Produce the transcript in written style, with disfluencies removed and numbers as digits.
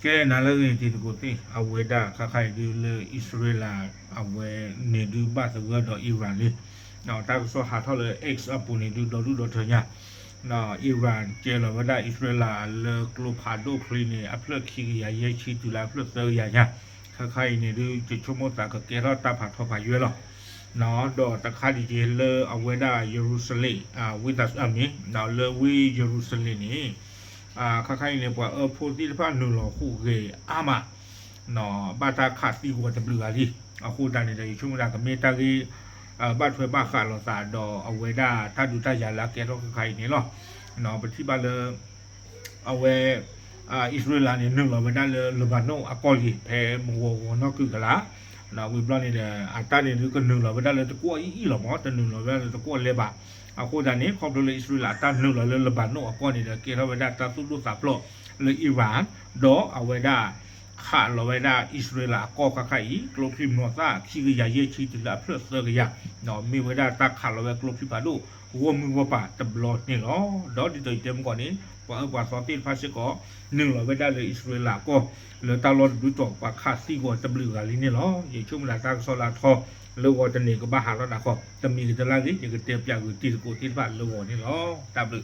ကဲနာလည်းဒီကိုတိအဝေဒခခိုင်ဒီလေဣသရေလအဝေနေဒူဘတ်ကတော့အီရန်လေနော်တာဆိုဟာထော်လေ X အပူနေဒူတော်ထညာနော်အီရန်ကျဲလောဝဒဣသရေလလေကလိုဖာဒိုခရီနေအဖလက်ခီရရဲ့ချီတူလာဖလက်ဆောရညာခခိုင်နေဒူချချုမတာကကဲရတာဖာထောဖာရွေလောနော်တော့တခါဒီလေအဝေဒယေရုရှလင်ဝိဒတ်အမီနော်လေဝီယေရုရှလင်နေခခိုင်နေပွာဖိုတီဖာနူလောခုကေအာမနော်ဘာတာခတ်တီကိုတဘလူကလေးအခုတန်နေတယ်ချုံလာကမေတာကြီးဘာထွေဘာခါလောစာတော့အဝေဒတာဒူတရလာကဲတော့ခခိုင်နေလောနော်ပတိပါလေအဝေဣသရေလနေနူလောဝဒါလေလဘနောအကောလီဖဲမောဝနော်ကုကလာနော်ဝီဘလနေတဲ့အတာနေကနူလောဝဒါလေတကွာအီလောမောတနူလောဝဒါလေတကွာလေပါအခုတန်နေခေါပလိုလေဣသရေလတာနူလောလေလဘနောအကောနေတဲ့ကေရောဝဒါတာသုဒုစာပလောလေအီရန်တော့အဝေဒခါလောဝဒါဣသရေလကောခခိုင်ကလိုဖိမောသာခီရရဲ့ချီတလာဖလက်ဆောရနော်မေဝဒါတာခါလောဝကလိုဖိပါလို့ဝမဝပါတဘလော့နေလောတော့ဒီတော့တမ်ကောနေပွာစောတိဖာရှိကောနင်းလောဝဒါလေဣသရေလကောလေတာလောဒူတော့ပါခါစီကောတဘလူကလေးနေလောရေချုံလာတာဆောလာထောလောဝတနေကဘာဟာရတာကောတမီတလာကြီးဒီကတေပြကူတီကိုတိပါလောနေလောတဘလူ